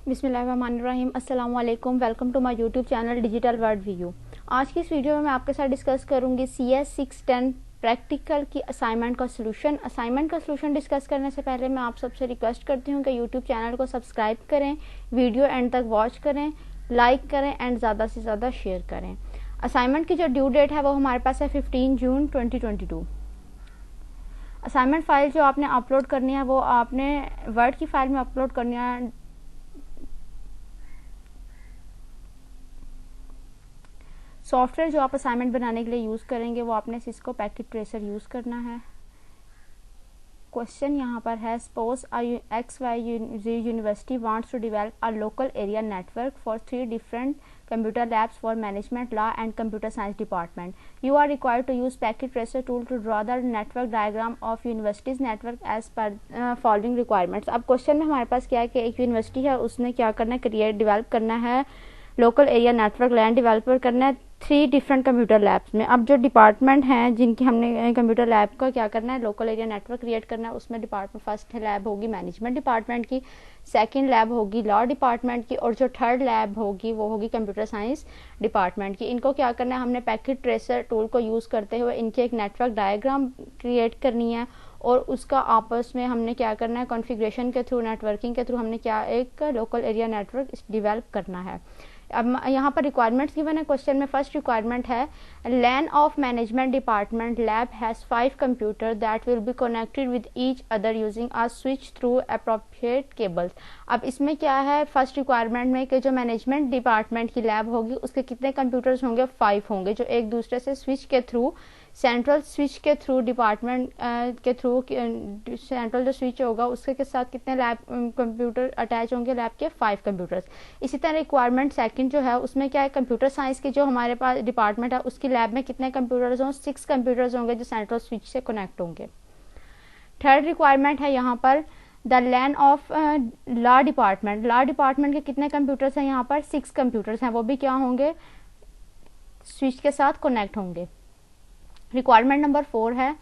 बिस्मिल्लाहिर्रहमानिर्रहीम। अस्सलाम वालेकुम। Welcome to my YouTube channel digital world view. आज की इस वीडियो में मैं आपके साथ डिस्कस करूंगी CS 610 प्रैक्टिकल की असाइनमेंट का सलूशन। असाइनमेंट का सलूशन डिस्कस करने से पहले मैं आप सबसे रिक्वेस्ट करती हूँ कि यूट्यूब चैनल को सब्सक्राइब करें, वीडियो एंड तक वॉच करें, लाइक करें एंड ज़्यादा से ज़्यादा शेयर करें। असाइनमेंट की जो ड्यू डेट है वो हमारे पास है 15 जून 2022। असाइनमेंट फाइल जो आपने अपलोड करनी है वो आपने वर्ड की फाइल में अपलोड करनी है। सॉफ्टवेयर जो आप असाइनमेंट बनाने के लिए यूज़ करेंगे वो आपने सिस्को पैकेट ट्रेसर यूज़ करना है। क्वेश्चन यहाँ पर है, suppose XY university wants to develop a local area network for 3 different computer labs for management, law and computer science department. You are required to use packet tracer tool to draw the network diagram of university's network as per following requirements. अब question में हमारे पास क्या है कि एक university है, उसने क्या करना है, डेवलप करना है local area network land developer करना है 3 डिफरेंट कंप्यूटर लैब्स में। अब जो डिपार्टमेंट हैं जिनकी हमने कंप्यूटर लैब का क्या करना है, लोकल एरिया नेटवर्क क्रिएट करना है, उसमें डिपार्टमेंट फर्स्ट लैब होगी मैनेजमेंट डिपार्टमेंट की, सेकंड लैब होगी लॉ डिपार्टमेंट की और जो थर्ड लैब होगी वो होगी कंप्यूटर साइंस डिपार्टमेंट की। इनको क्या करना है, हमने पैकेट ट्रेसर टूल को यूज़ करते हुए इनकी एक नेटवर्क डायग्राम क्रिएट करनी है और उसका आपस में हमने क्या करना है, कॉन्फ़िगरेशन के थ्रू, नेटवर्किंग के थ्रू हमने क्या एक लोकल एरिया नेटवर्क डेवलप करना है। अब यहाँ पर रिक्वायरमेंट्स गिवन है क्वेश्चन में। फर्स्ट रिक्वायरमेंट है, LAN of management department lab has 5 computer that will be connected with each other using a switch through appropriate cables. अब इसमें क्या है, फर्स्ट रिक्वायरमेंट में कि जो मैनेजमेंट डिपार्टमेंट की लैब होगी उसके कितने कंप्यूटर्स होंगे, 5 होंगे, जो एक दूसरे से स्विच के थ्रू, सेंट्रल स्विच के थ्रू, डिपार्टमेंट के थ्रू सेंट्रल जो स्विच होगा उसके के साथ कितने लैब कंप्यूटर अटैच होंगे, लैब के 5 कंप्यूटर्स। इसी तरह रिक्वायरमेंट सेकंड जो है उसमें क्या है, कंप्यूटर साइंस की जो हमारे पास डिपार्टमेंट है उसकी लैब में कितने कंप्यूटर्स होंगे, 6 कंप्यूटर्स होंगे जो सेंट्रल स्विच से कनेक्ट होंगे। थर्ड रिक्वायरमेंट है यहाँ पर, the LAN of law department. Law department के कितने कंप्यूटर्स हैं, यहाँ पर 6 कंप्यूटर्स हैं, वो भी क्या होंगे, स्विच के साथ कनेक्ट होंगे। रिक्वायरमेंट नंबर 4 है,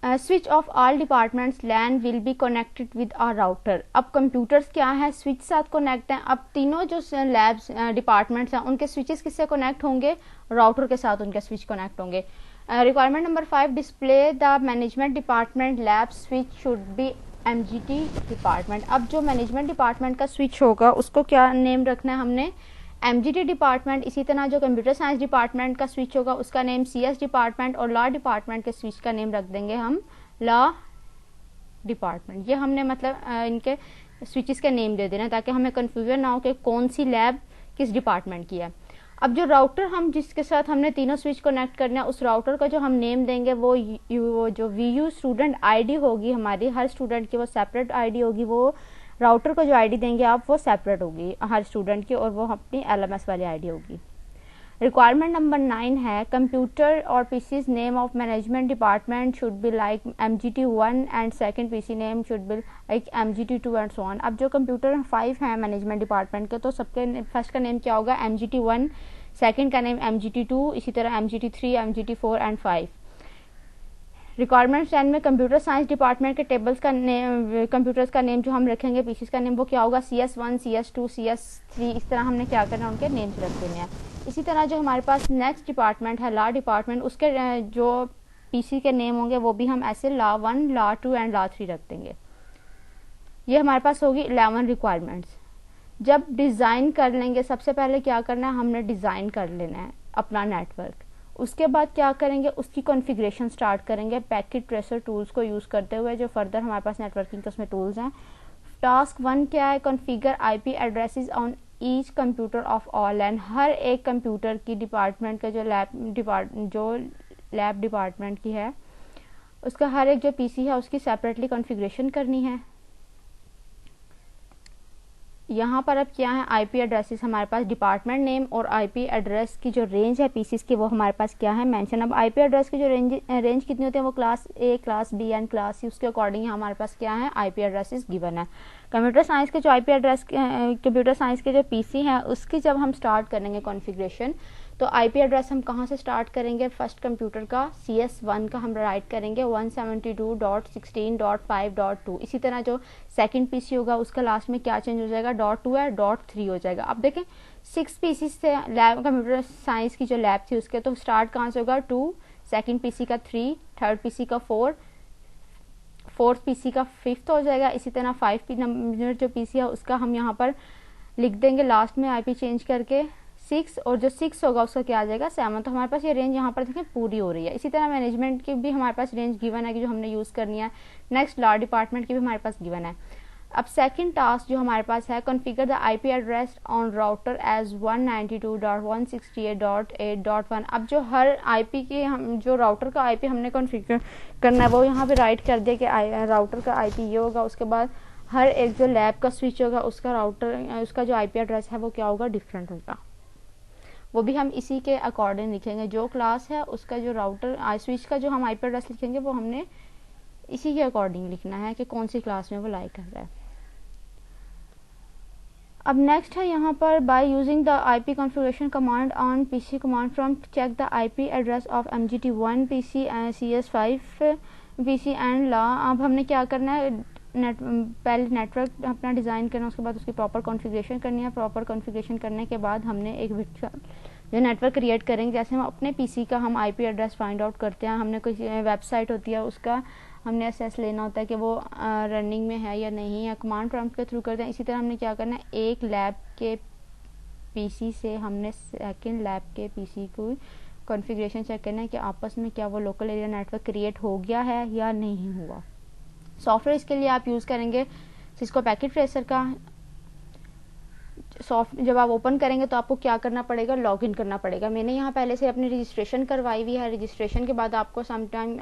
switch off all departments LAN will be connected with a router. अब कंप्यूटर्स क्या है, स्विच साथ कनेक्ट हैं। अब तीनों जो लैब्स डिपार्टमेंट्स हैं उनके स्विचेस किससे कनेक्ट होंगे, राउटर के साथ उनके स्विच कनेक्ट होंगे। Requirement number 5, display the management department lab switch should be MGT department. अब जो मैनेजमेंट डिपार्टमेंट का स्विच होगा उसको क्या नेम रखना है हमने, MGT डिपार्टमेंट। इसी तरह जो कंप्यूटर साइंस डिपार्टमेंट का स्विच होगा उसका नेम CS डिपार्टमेंट और लॉ डिपार्टमेंट के स्विच का नेम रख देंगे हम लॉ डिपार्टमेंट। ये हमने मतलब इनके स्विचेस के नेम दे देना ताकि हमें कंफ्यूजन ना हो कि कौन सी लैब किस डिपार्टमेंट की है। अब जो राउटर हम जिसके साथ हमने तीनों स्विच कनेक्ट करना है उस राउटर का जो हम नेम देंगे वो जो VU स्टूडेंट ID होगी हमारी, हर स्टूडेंट की वो सेपरेट ID होगी, वो राउटर को जो ID देंगे आप वो सेपरेट होगी हर स्टूडेंट की और वो अपनी LMS वाली ID होगी। रिक्वायरमेंट नंबर 9 है, कंप्यूटर और PC's name of management department should be like MGT1 and second PC name should be like MGT2 and so on. अब जो कंप्यूटर 5 हैं मैनेजमेंट डिपार्टमेंट के तो सबके फर्स्ट का नेम क्या होगा, MGT1, सेकंड का नेम MGT2, इसी तरह MGT3, MGT4 एंड 5। रिक्वायरमेंट 10 में कंप्यूटर साइंस डिपार्टमेंट के टेबल्स का नेम, कंप्यूटर्स का नेम जो हम रखेंगे PCs का नेम वो क्या होगा, CS1, CS2, CS3, इस तरह हमने क्या करना है, उनके नेम्स रख देने हैं। इसी तरह जो हमारे पास नेक्स्ट डिपार्टमेंट है लॉ डिपार्टमेंट, उसके जो PC के नेम होंगे वो भी हम ऐसे लॉ 1, लॉ 2 एंड लॉ 3 रख देंगे। ये हमारे पास होगी 11 रिक्वायरमेंट्स। जब डिज़ाइन कर लेंगे, सबसे पहले क्या करना है, हमने डिज़ाइन कर लेना है अपना नेटवर्क। उसके बाद क्या करेंगे, उसकी कॉन्फ़िगरेशन स्टार्ट करेंगे पैकेट ट्रेसर टूल्स को यूज़ करते हुए, जो फर्दर हमारे पास नेटवर्किंग के उसमें टूल्स हैं। टास्क 1 क्या है, configure IP addresses on each computer of all LAN। हर एक कंप्यूटर की डिपार्टमेंट का जो लैब डिपार्टमेंट की है उसका हर एक जो PC है उसकी सेपरेटली कॉन्फ़िगरेशन करनी है। यहाँ पर अब क्या है, IP एड्रेसेस हमारे पास, डिपार्टमेंट नेम और IP एड्रेस की जो रेंज है PCs की वो हमारे पास क्या है, मेंशन। अब IP एड्रेस की जो रेंज कितनी होती है, वो class A, class B and class C, उसके अकॉर्डिंग हमारे पास क्या है, IP एड्रेसेस गिवन है। कंप्यूटर साइंस के जो IP एड्रेस, कंप्यूटर साइंस के जो PC हैं उसकी जब हम स्टार्ट करेंगे कॉन्फ़िगरेशन तो आईपी एड्रेस हम कहाँ से स्टार्ट करेंगे, फर्स्ट कंप्यूटर का CS1 का हम राइट करेंगे 172.16.5.2। इसी तरह जो सेकंड पीसी होगा उसका लास्ट में क्या चेंज हो जाएगा, .2 है, .3 हो जाएगा। अब देखें 6 पीसी से लैब कंप्यूटर साइंस की जो लैब थी उसके, तो स्टार्ट कहाँ से होगा 2, सेकंड पीसी का 3, थर्ड पीसी का 4, फोर्थ पीसी का 5th हो जाएगा। इसी तरह 5 नंबर जो पीसी है उसका हम यहाँ पर लिख देंगे लास्ट में आईपी चेंज करके 6, और जो 6 होगा उसका क्या आ जाएगा 7। तो हमारे पास ये रेंज यहाँ पर देखें पूरी हो रही है। इसी तरह मैनेजमेंट की भी हमारे पास रेंज गिवन है कि जो हमने यूज़ करनी है। नेक्स्ट लॉ डिपार्टमेंट की भी हमारे पास गिवन है। अब सेकंड टास्क जो हमारे पास है, configure the IP address on router as 192.168.8.1। अब जो हर आईपी की हम जो राउटर का आईपी हमने कॉन्फ़िगर करना है वो यहाँ पे राइट कर दिया कि राउटर का आईपी ये होगा। उसके बाद हर एक जो लैब का स्विच होगा उसका राउटर उसका जो आईपी एड्रेस है वो क्या होगा, डिफरेंट होगा। वो भी हम इसी के अकॉर्डिंग लिखेंगे। जो क्लास है उसका जो राउटर स्विच का जो हम आईपी एड्रेस लिखेंगे वो हमने इसी के अकॉर्डिंग लिखना है कि कौन सी क्लास में वो लाई कर रहा है। अब नेक्स्ट है यहाँ पर by using the IP configuration command on PC command from check the IP address of MGT1 PC and CS5 PC and ला। अब हमने क्या करना है, पहले नेटवर्क अपना डिज़ाइन करना, उसके बाद उसकी प्रॉपर कॉन्फ़िगरेशन करनी है। प्रॉपर कॉन्फ़िगरेशन करने के बाद हमने एक वर्चुअल जो नेटवर्क क्रिएट करेंगे। जैसे हम अपने पीसी का हम आईपी एड्रेस फाइंड आउट करते हैं, हमने कोई वेबसाइट होती है उसका हमने असेस लेना होता है कि वो रनिंग में है या नहीं, या कमांड प्रॉम्प्ट के थ्रू करते हैं। इसी तरह हमने क्या करना है, एक लैब के पीसी से हमने सेकंड लैब के पीसी को कॉन्फ़िगरेशन चेक करना है कि आपस में क्या वो लोकल एरिया नेटवर्क क्रिएट हो गया है या नहीं हुआ। सॉफ्टवेयर इसके लिए आप यूज़ करेंगे सिस्को पैकेट ट्रेसर का। जब आप ओपन करेंगे तो आपको क्या करना पड़ेगा, लॉगिन करना पड़ेगा। मैंने यहाँ पहले से अपनी रजिस्ट्रेशन करवाई हुई है। रजिस्ट्रेशन के बाद आपको समटाइम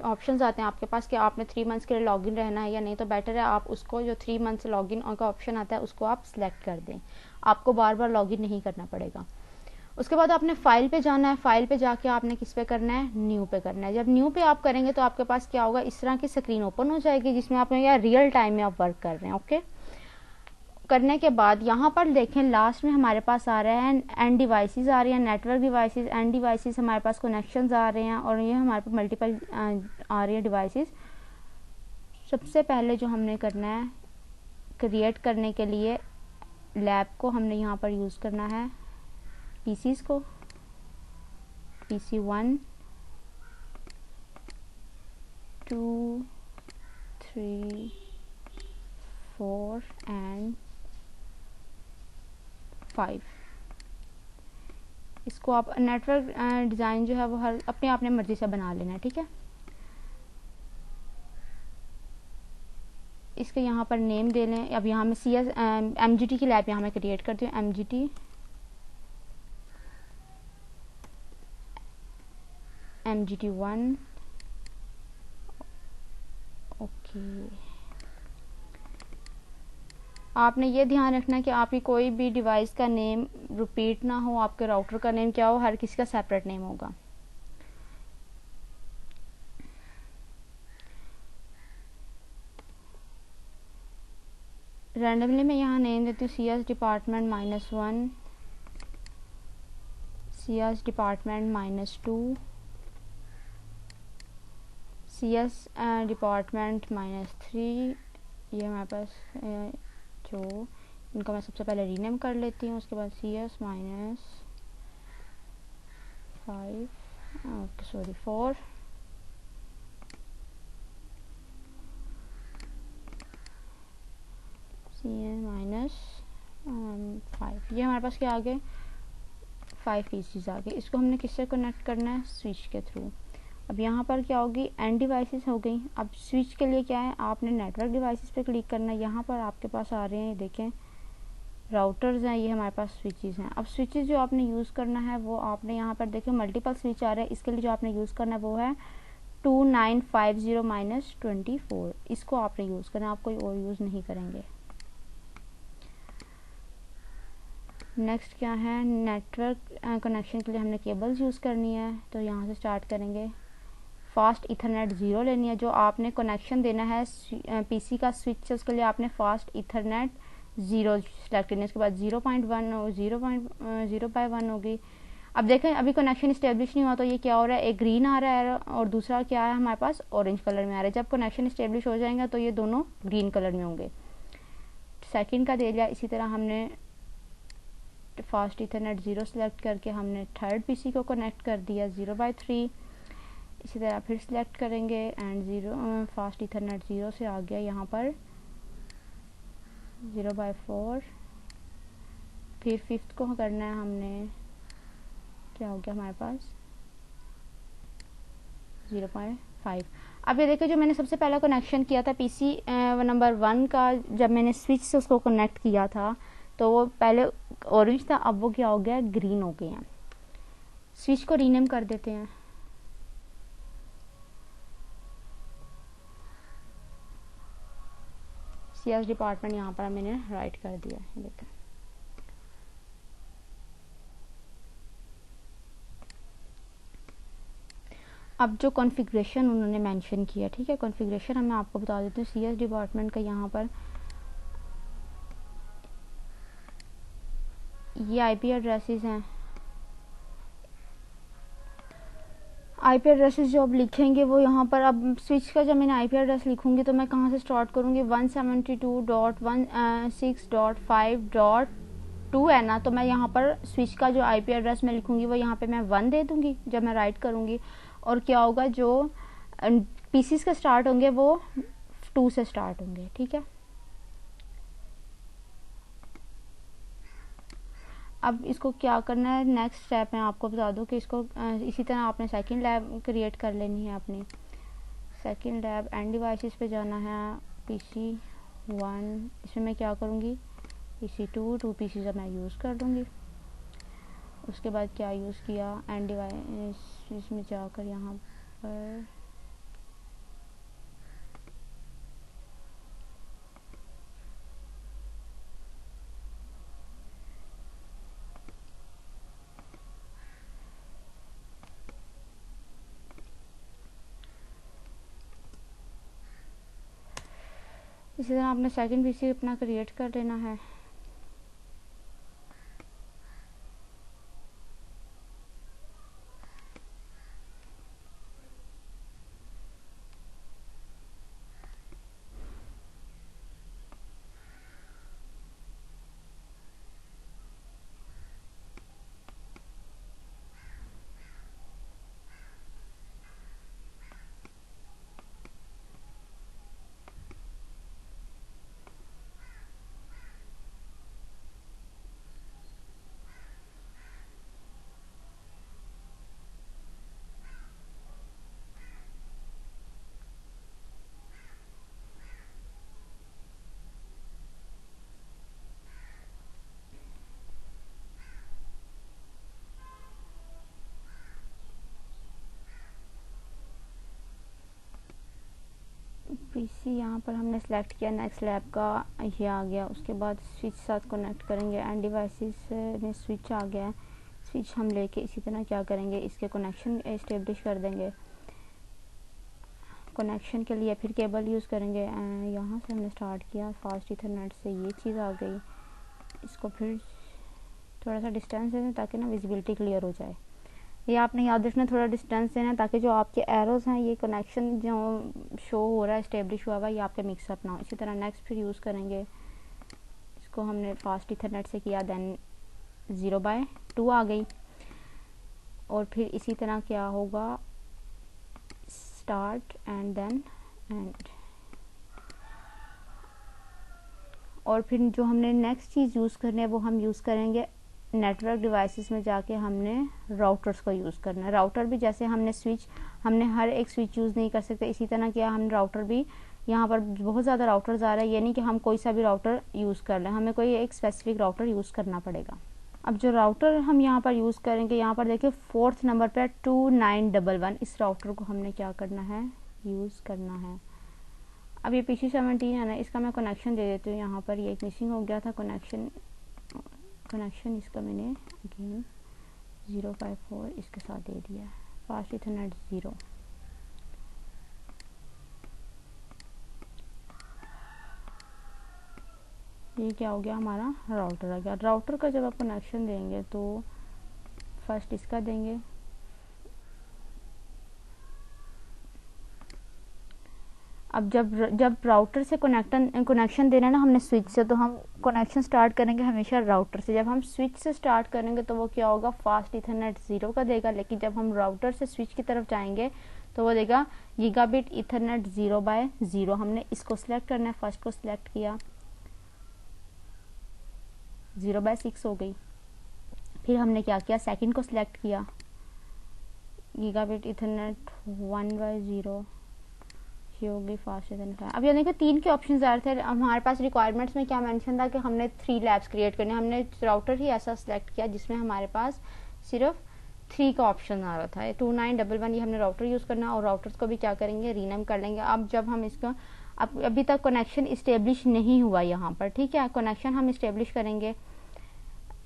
ऑप्शंस आते हैं आपके पास कि आपने 3 मंथ्स के लिए लॉगिन रहना है या नहीं। तो बेटर है आप उसको जो 3 मंथ्स लॉगिन का ऑप्शन आता है उसको आप सिलेक्ट कर दें, आपको बार बार लॉगिन नहीं करना पड़ेगा। उसके बाद आपने फाइल पे जाना है। फाइल पे जाके आपने किस पे करना है, न्यू पे करना है। जब न्यू पे आप करेंगे तो आपके पास क्या होगा, इस तरह की स्क्रीन ओपन हो जाएगी जिसमें आप या रियल टाइम में आप वर्क कर रहे हैं। ओके, करने के बाद यहाँ पर देखें लास्ट में हमारे पास आ रहा है एंड डिवाइसेस आ रही हैं, नेटवर्क डिवाइसेस, एंड डिवाइसेस हमारे पास कनेक्शंस आ रहे हैं, और ये हमारे पास मल्टीपल आ रही है डिवाइसेस। सबसे पहले जो हमने करना है, क्रिएट करने के लिए लैब को हमने यहाँ पर यूज़ करना है पीसीस को, PC1 2 3 4 एंड 5। इसको आप नेटवर्क डिज़ाइन जो है वो हर अपने आपने मर्जी से बना लेना है, ठीक है। इसके यहाँ पर नेम दे लें। अब यहाँ में MGT की लैब यहाँ मैं क्रिएट करती हूँ, MGT1। ओके, आपने ये ध्यान रखना है कि आपकी कोई भी डिवाइस का नेम रिपीट ना हो, आपके राउटर का नेम क्या हो, हर किसी का सेपरेट नेम होगा। रैंडमली मैं यहाँ नेम देती हूँ CS department -1, CS department -2, CS department -3। ये हमारे पास जो इनको मैं सबसे पहले रीनेम कर लेती हूँ। उसके बाद CS -5 4 CS -5। ये हमारे पास क्या आ गए, 5 पीसीज आ गए। इसको हमने किससे कनेक्ट करना है, स्विच के थ्रू। अब यहाँ पर क्या होगी, एंड डिवाइसेस हो गई। अब स्विच के लिए क्या है, आपने नेटवर्क डिवाइसेस पे क्लिक करना है। यहाँ पर आपके पास आ रहे हैं, देखें राउटर्स हैं, ये हमारे पास स्विचेस हैं। अब स्विचेस जो आपने यूज़ करना है वो आपने यहाँ पर देखें मल्टीपल स्विच आ रहे हैं। इसके लिए जो आपने यूज़ करना है वो है 2950-24। इसको आपने यूज़ करना है, आप कोई और यूज़ नहीं करेंगे। नेक्स्ट क्या है, नेटवर्क कनेक्शन के लिए हमने केबल्स यूज़ करनी है। तो यहाँ से स्टार्ट करेंगे। फास्ट इथरनेट 0 लेनी है। जो आपने कनेक्शन देना है पीसी का स्विच है, उसके लिए आपने फास्ट इथरनेट 0 सेलेक्ट करनी है। उसके बाद 0.1 0.0/1 होगी। अब देखें अभी कनेक्शन इस्टेब्लिश नहीं हुआ तो ये क्या हो रहा है, एक ग्रीन आ रहा है और दूसरा क्या है हमारे पास ऑरेंज कलर में आ रहा है। जब कनेक्शन इस्टेब्लिश हो जाएगा तो ये दोनों ग्रीन कलर में होंगे। सेकंड का दे लिया। इसी तरह हमने फास्ट इथरनेट 0 सेलेक्ट करके हमने थर्ड पीसी को कनेक्ट कर दिया 0/3। इसी तरह फिर सिलेक्ट करेंगे एंड 0 फास्ट इथरनेट 0 से आ गया यहाँ पर 0/4। फिर फिफ्थ को करना है हमने, क्या हो गया हमारे पास 0.5। अब ये देखिए जो मैंने सबसे पहला कनेक्शन किया था पीसी नंबर 1 का, जब मैंने स्विच से उसको कनेक्ट किया था तो वो पहले ऑरेंज था, अब वो क्या हो गया ग्रीन हो गए हैं। स्विच को रीनेम कर देते हैं। CS डिपार्टमेंट यहाँ पर मैंने राइट कर दिया है। देखिए अब जो कॉन्फ़िगरेशन उन्होंने मेंशन किया, ठीक है, कॉन्फ़िगरेशन मैं आपको बता देती हूँ। CS डिपार्टमेंट का यहाँ पर ये IP एड्रेसेस हैं। IP एड्रेसेस जो अब लिखेंगे वो यहाँ पर, अब स्विच का जब मैंने IP एड्रेस लिखूंगी तो मैं कहाँ से स्टार्ट करूँगी, 172.168.5.2 है ना, तो मैं यहाँ पर स्विच का जो IP एड्रेस मैं लिखूंगी वो यहाँ पे मैं 1 दे दूंगी जब मैं राइट करूँगी। और क्या होगा, जो पीसीस का स्टार्ट होंगे वो 2 से स्टार्ट होंगे, ठीक है। अब इसको क्या करना है, नेक्स्ट स्टेप मैं आपको बता दूं कि इसको इसी तरह आपने सेकंड लैब क्रिएट कर लेनी है अपनी। सेकंड लैब एंड डिवाइसेस पे जाना है, PC1, इसमें मैं क्या करूँगी PC2 2 पीसी जब मैं यूज़ कर दूँगी। उसके बाद क्या यूज़ किया, एंड डिवाइस में जाकर यहाँ पर इसी तरह आपने सेकंड पीसी अपना क्रिएट कर लेना है। पीसी यहाँ पर हमने सेलेक्ट किया, नेक्स्ट लैब का ये आ गया। उसके बाद स्विच साथ कनेक्ट करेंगे, एंड डिवाइसेस में स्विच आ गया है। स्विच हम लेके इसी तरह क्या करेंगे, इसके कनेक्शन एस्टेब्लिश कर देंगे। कनेक्शन के लिए फिर केबल यूज़ करेंगे। यहाँ से हमने स्टार्ट किया फास्ट इथरनेट से, ये चीज़ आ गई। इसको फिर थोड़ा सा डिस्टेंस दें ताकि ना विजिबिलिटी क्लियर हो जाए। ये आपने याद रखना, थोड़ा डिस्टेंस देना ताकि जो आपके एरोज़ हैं, ये कनेक्शन जो शो हो रहा है इस्टेब्लिश हुआ हुआ, ये आपके मिक्सअप ना हो। इसी तरह नेक्स्ट फिर यूज़ करेंगे। इसको हमने फास्ट इथरनेट से किया, देन 0/2 आ गई। और फिर इसी तरह क्या होगा, स्टार्ट एंड देन एंड। और फिर जो हमने नेक्स्ट चीज़ यूज़ करनी है वो हम यूज़ करेंगे नेटवर्क डिवाइसेस में जाके हमने राउटर्स को यूज़ करना है। राउटर भी जैसे हमने स्विच, हमने हर एक स्विच यूज़ नहीं कर सकते, इसी तरह किया हम राउटर भी। यहाँ पर बहुत ज़्यादा राउटर्स आ रहे हैं, ये नहीं कि हम कोई सा भी राउटर यूज़ कर लें, हमें कोई एक स्पेसिफिक राउटर यूज़ करना पड़ेगा। अब जो राउटर हम यहाँ पर यूज़ करेंगे, यहाँ पर देखिए 4th नंबर पर 2911, इस राउटर को हमने क्या करना है, यूज़ करना है। अब ये PC17 है ना, इसका मैं कनेक्शन दे देती हूँ। यहाँ पर ये एक मिसिंग हो गया था कनेक्शन इसका मैंने अगेन 0/4 इसके साथ दे दिया। Fast Ethernet 0। ये क्या हो गया, हमारा राउटर आ गया। राउटर का जब आप कनेक्शन देंगे तो फर्स्ट इसका देंगे। अब जब राउटर से कनेक्शन देना है ना हमने स्विच से, तो हम कनेक्शन स्टार्ट करेंगे हमेशा राउटर से। जब हम स्विच से स्टार्ट करेंगे तो वो क्या होगा, फास्ट इथरनेट 0 का देगा। लेकिन जब हम राउटर से स्विच की तरफ जाएंगे तो वो देगा गीगाबिट इथरनेट 0/0। हमने इसको सिलेक्ट करना है, फर्स्ट को सिलेक्ट किया, 0/6 हो गई। फिर हमने क्या किया, सेकंड को सिलेक्ट किया, गीगाबिट इथरनेट 1/0 होगी, फास्ट इथरनेट। अब ये देखो 3 के ऑप्शन आ रहे थे। हमारे पास रिक्वायरमेंट्स में क्या मेंशन था कि हमने 3 लैब्स क्रिएट करने। हमने राउटर ही ऐसा सिलेक्ट किया जिसमें हमारे पास सिर्फ 3 का ऑप्शन आ रहा था। 2911 ये हमने राउटर यूज़ करना, और राउटर्स को भी क्या करेंगे, रीनेम कर लेंगे। अब जब हम इसका अभी तक कनेक्शन इस्टेब्लिश नहीं हुआ यहाँ पर, ठीक है, कनेक्शन हम इस्टेब्लिश करेंगे।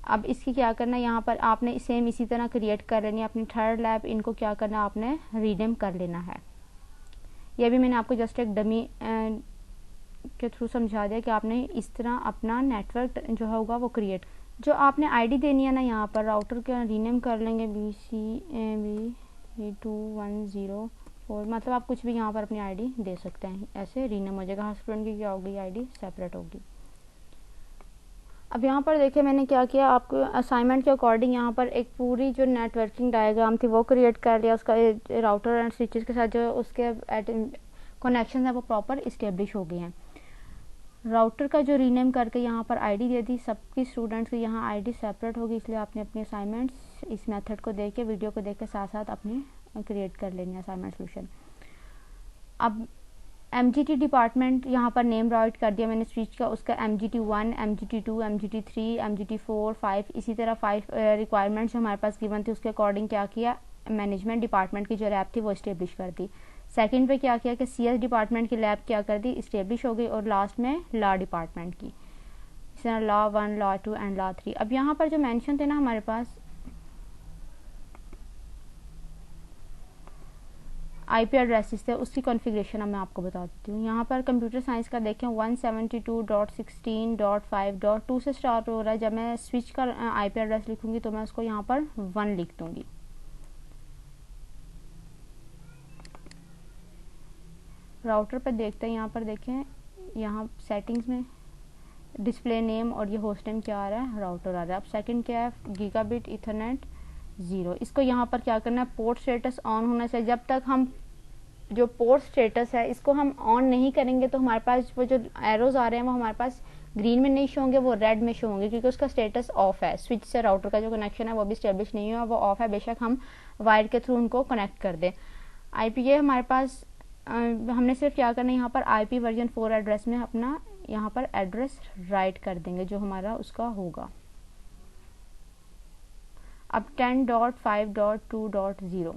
अब इसकी क्या करना है, यहाँ पर आपने सेम इसी तरह क्रिएट कर लेनी है अपनी थर्ड लैब। इनको क्या करना, आपने रीनेम कर लेना है। यह भी मैंने आपको जस्ट एक डमी के थ्रू समझा दिया कि आपने इस तरह अपना नेटवर्क जो होगा वो क्रिएट, जो आपने आईडी देनी है ना, यहाँ पर राउटर का रीनेम कर लेंगे BCAB2104। मतलब आप कुछ भी यहाँ पर अपनी आईडी दे सकते हैं, ऐसे रीनेम हो जाएगा। हर स्टूडेंट की क्या होगी, आईडी सेपरेट होगी। अब यहाँ पर देखिए मैंने क्या किया, आपको असाइनमेंट के अकॉर्डिंग यहाँ पर एक पूरी जो नेटवर्किंग डायग्राम थी वो क्रिएट कर लिया। उसका राउटर एंड स्विचेस के साथ जो उसके कनेक्शन है वो प्रॉपर इस्टेब्लिश हो गए हैं। राउटर का जो रीनेम करके यहाँ पर आईडी दे दी, सबकी स्टूडेंट्स की यहाँ आईडी सेपरेट होगी। इसलिए आपने अपने असाइनमेंट्स इस मेथड को देख के, वीडियो को देख के साथ साथ अपने क्रिएट कर लेनी है असाइनमेंट सोल्यूशन। अब MGT डिपार्टमेंट यहाँ पर नेम राइट कर दिया मैंने स्विच का, उसका MGT1, MGT2, MGT3, MGT4, 5, इसी तरह 5 रिक्वायरमेंट्स हमारे पास गिवन थी। उसके अकॉर्डिंग क्या किया, मैनेजमेंट डिपार्टमेंट की जो लैब थी वो इस्टेब्लिश कर दी। सेकंड पे क्या किया कि CS डिपार्टमेंट की लैब क्या कर दी, इस्टेब्लिश हो गई। और लास्ट में लॉ डिपार्टमेंट की, इस तरह लॉ 1, लॉ 2 एंड लॉ 3। अब यहाँ पर जो मेंशन थे ना हमारे पास IP एड्रेसेस थे, उसकी कॉन्फ़िगरेशन अब मैं आपको बता देती हूँ। यहाँ पर कंप्यूटर साइंस का देखें 172.16.5.2 से स्टार्ट हो रहा है। जब मैं स्विच का IP एड्रेस लिखूंगी तो मैं उसको यहाँ पर 1 लिख दूंगी। राउटर पर देखते हैं, यहाँ पर देखें, यहाँ सेटिंग्स में डिस्प्ले नेम और ये होस्ट नेम क्या आ रहा है, राउटर आ रहा है। अब सेकंड क्या है, गीगाबिट इथरनेट 0। इसको यहाँ पर क्या करना है, पोर्ट स्टेटस ऑन होना चाहिए। जब तक हम जो पोर्ट स्टेटस है इसको हम ऑन नहीं करेंगे तो हमारे पास वो जो एरोज आ रहे हैं वो हमारे पास ग्रीन में नहीं शो होंगे, वो रेड में शो होंगे, क्योंकि उसका स्टेटस ऑफ है। स्विच से राउटर का जो कनेक्शन है वो भी स्टेब्लिश नहीं हुआ, वो ऑफ है। बेशक हम वायर के थ्रू उनको कनेक्ट कर दें। IP ये हमारे पास हमने सिर्फ क्या करना है, यहाँ पर IP वर्जन 4 एड्रेस में अपना यहाँ पर एड्रेस राइट कर देंगे जो हमारा उसका होगा। अब 10.5.2.0।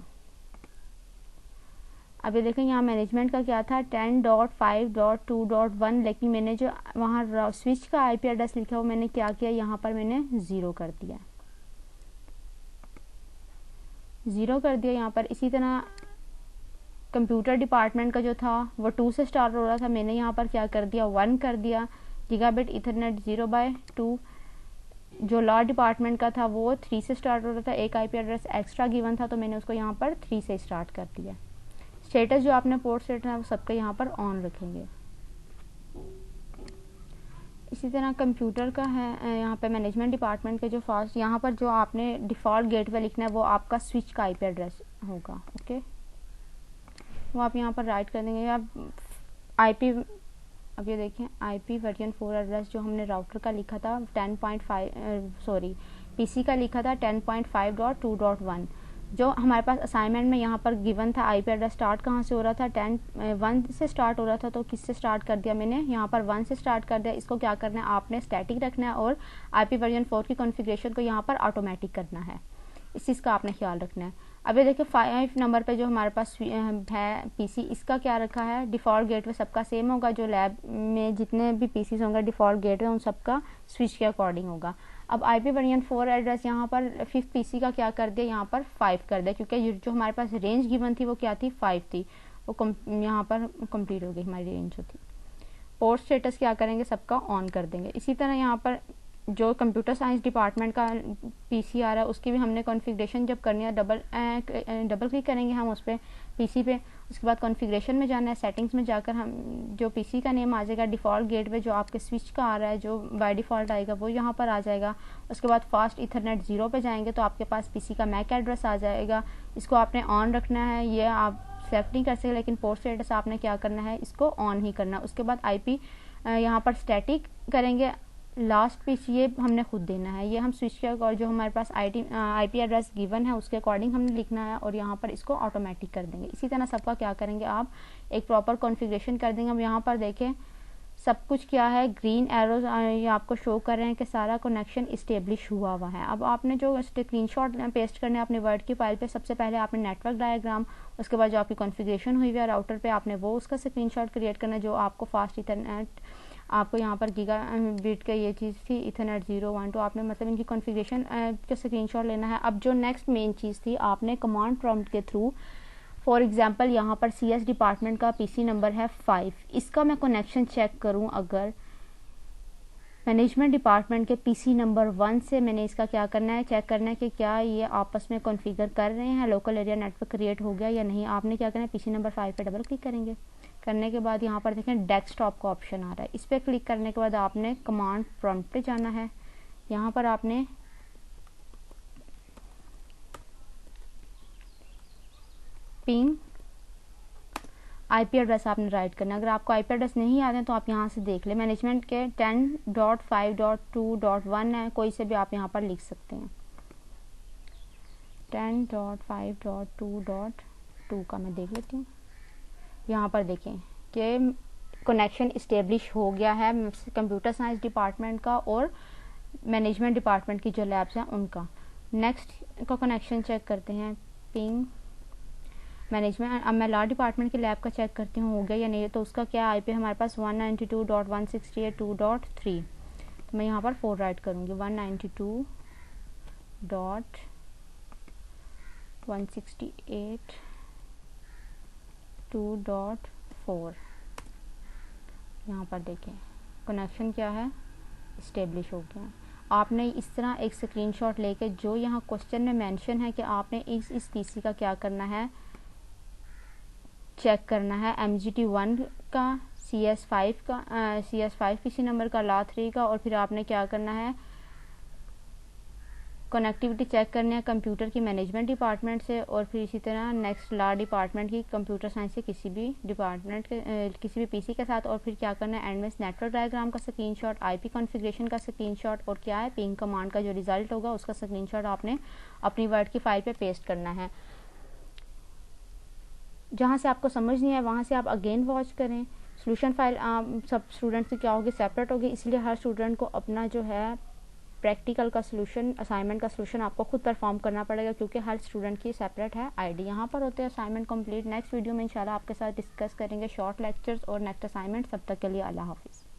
अब ये देखें यहाँ मैनेजमेंट का क्या था, 10.5.2.1, लेकिन मैंने जो वहाँ स्विच का IP एड्रेस लिखा वो मैंने क्या किया, यहाँ पर मैंने 0 कर दिया, 0 कर दिया यहाँ पर। इसी तरह कंप्यूटर डिपार्टमेंट का जो था वो 2 से स्टार्ट हो रहा था, मैंने यहाँ पर क्या कर दिया, 1 कर दिया। Gigabit Ethernet 0/2। जो लॉ डिपार्टमेंट का था वो 3 से स्टार्ट हो रहा था, एक IP एड्रेस एक्स्ट्रा गिवन था तो मैंने उसको यहाँ पर 3 से स्टार्ट कर दिया। स्टेटस जो आपने पोर्ट स्टेटस है वो सबका यहाँ पर ऑन रखेंगे। इसी तरह कंप्यूटर का है, यहाँ पे मैनेजमेंट डिपार्टमेंट के जो फास्ट, यहाँ पर जो आपने डिफ़ॉल्ट गेटवे लिखना है वो आपका स्विच का IP एड्रेस होगा। ओके, वो आप यहाँ पर राइट कर देंगे। अब IP, अब ये देखें IP वर्जन 4 एड्रेस जो हमने राउटर का लिखा था 10.5 PC का लिखा था 10.5.2.1। जो हमारे पास असाइनमेंट में यहाँ पर गिवन था IP एड्रेस स्टार्ट कहाँ से हो रहा था, 1 से स्टार्ट हो रहा था, तो किस से स्टार्ट कर दिया मैंने, यहाँ पर 1 से स्टार्ट कर दिया। इसको क्या करना है, आपने स्टैटिक रखना है और IP वर्जन 4 की कॉन्फ़िगरेशन को यहाँ पर ऑटोमेटिक करना है। इस चीज़ का आपने ख्याल रखना है। अब ये देखिए 5 नंबर पे जो हमारे पास है PC, इसका क्या रखा है, डिफ़ॉल्ट गेटवे सबका सेम होगा। जो लैब में जितने भी PCs होंगे डिफ़ॉल्ट गेटवे उन सबका स्विच के अकॉर्डिंग होगा। अब IP वर्जन 4 एड्रेस यहाँ पर 5th PC का क्या कर दिया, यहाँ पर 5 कर दिया, क्योंकि जो हमारे पास रेंज गिवन थी वो क्या थी, 5 थी। वो यहाँ पर कंप्लीट हो गई हमारी रेंज जो थी। पोर्ट स्टेटस क्या करेंगे, सबका ऑन कर देंगे। इसी तरह यहाँ पर जो कंप्यूटर साइंस डिपार्टमेंट का पीसी आ रहा है उसकी भी हमने कॉन्फ़िगरेशन जब करनी है, डबल क्लिक करेंगे हम उस पर पीसी पे। उसके बाद कॉन्फ़िगरेशन में जाना है, सेटिंग्स में जाकर हम जो पीसी का नेम आ जाएगा डिफ़ॉल्ट गेटवे जो आपके स्विच का आ रहा है जो बाय डिफ़ॉल्ट आएगा वो यहाँ पर आ जाएगा। उसके बाद फास्ट इथरनेट 0 पे जाएंगे तो आपके पास पीसी का मैक एड्रेस आ जाएगा। इसको आपने ऑन रखना है, ये आप सेलेक्ट नहीं कर सकते, लेकिन पोर्ट स्टेटस आपने क्या करना है, इसको ऑन ही करना। उसके बाद आईपी यहाँ पर स्टैटिक करेंगे, लास्ट पिच ये हमने खुद देना है, ये हम स्विच के जो हमारे पास आईपी एड्रेस गिवन है उसके अकॉर्डिंग हमने लिखना है और यहाँ पर इसको ऑटोमेटिक कर देंगे। इसी तरह सबका क्या करेंगे, आप एक प्रॉपर कॉन्फ़िगरेशन कर देंगे। अब यहाँ पर देखें सब कुछ क्या है, ग्रीन एरोज ये आपको शो कर रहे हैं कि सारा कनेक्शन इस्टेब्लिश हुआ है। अब आपने जो स्क्रीनशॉट पेस्ट करने हैं अपने वर्ड की फाइल पे, सबसे पहले आपने नेटवर्क डायग्राम, उसके बाद जो आपकी कॉन्फ़िगरेशन हुई है राउटर पे आपने वो उसका स्क्रीनशॉट क्रिएट करना है जो आपको फास्ट इथरनेट आपको यहाँ पर गीगा बिट का ये चीज़ थी इथरनेट 012 आपने मतलब इनकी कॉन्फ़िगरेशन का स्क्रीनशॉट लेना है। अब जो नेक्स्ट मेन चीज़ थी आपने कमांड प्रॉम्प्ट के थ्रू, फॉर एग्जांपल यहाँ पर CS डिपार्टमेंट का पीसी नंबर है 5, इसका मैं कनेक्शन चेक करूँ अगर मैनेजमेंट डिपार्टमेंट के पीसी नंबर 1 से मैंने इसका क्या करना है, चेक करना है कि क्या ये आपस में कॉन्फ़िगर कर रहे हैं, लोकल एरिया नेटवर्क क्रिएट हो गया या नहीं। आपने क्या करना है, पीसी नंबर 5 पे डबल क्लिक करेंगे। करने के बाद यहाँ पर देखें डेस्कटॉप का ऑप्शन आ रहा है, इस पर क्लिक करने के बाद आपने कमांड प्रॉम्प्ट पे जाना है। यहाँ पर आपने पिंग आईपी एड्रेस आपने राइट करना है। अगर आपको आईपी एड्रेस नहीं आते हैं तो आप यहाँ से देख लें, मैनेजमेंट के 10.5.2.1 है, कोई से भी आप यहाँ पर लिख सकते हैं। 10.5.2.2 का मैं देख लेती हूँ। यहाँ पर देखें कि कनेक्शन इस्टेब्लिश हो गया है कंप्यूटर साइंस डिपार्टमेंट का और मैनेजमेंट डिपार्टमेंट की जो लैब्स हैं उनका। नेक्स्ट का कनेक्शन चेक करते हैं, पिंग मैनेजमेंट। अब मैं लॉ डिपार्टमेंट के लैब का चेक करती हूँ हो गया या नहीं, तो उसका क्या आईपी हमारे पास 192.168.2.3, तो मैं यहाँ पर 4 राइट करूँगी, 192.168.2.4। यहाँ पर देखें कनेक्शन क्या है, इस्टेब्लिश हो गया। आपने इस तरह एक स्क्रीनशॉट लेके जो यहाँ क्वेश्चन में मेंशन है कि आपने इस पीसी का क्या करना है, चेक करना है, MGT1 का, CS5 पीसी नंबर का, लॉ 3 का, और फिर आपने क्या करना है, कनेक्टिविटी चेक करनी है कंप्यूटर की मैनेजमेंट डिपार्टमेंट से, और फिर इसी तरह नेक्स्ट लॉ डिपार्टमेंट की कंप्यूटर साइंस के किसी भी डिपार्टमेंट के किसी भी पीसी के साथ, और फिर क्या करना है, एंड में नेटवर्क डायग्राम का स्क्रीनशॉट, आईपी कॉन्फ़िगरेशन का स्क्रीनशॉट, और क्या है पिंग कमांड का जो रिजल्ट होगा उसका स्क्रीनशॉट आपने अपनी वर्ड की फाइल पे पेस्ट करना है। जहाँ से आपको समझ नहीं है वहाँ से आप अगेन वॉच करें। सोल्यूशन फाइल सब स्टूडेंट्स की क्या होगी, सेपरेट होगी, इसलिए हर स्टूडेंट को अपना जो है प्रैक्टिकल का सोल्यूशन, असाइनमेंट का सोल्यूशन आपको खुद परफॉर्म करना पड़ेगा क्योंकि हर स्टूडेंट की सेपरेट है आईडी। यहाँ पर होते हैं असाइनमेंट कंप्लीट। नेक्स्ट वीडियो में इंशाल्लाह आपके साथ डिस्कस करेंगे शॉर्ट लेक्चर्स और नेक्स्ट असाइनमेंट। तब तक के लिए अल्लाह हाफिज़।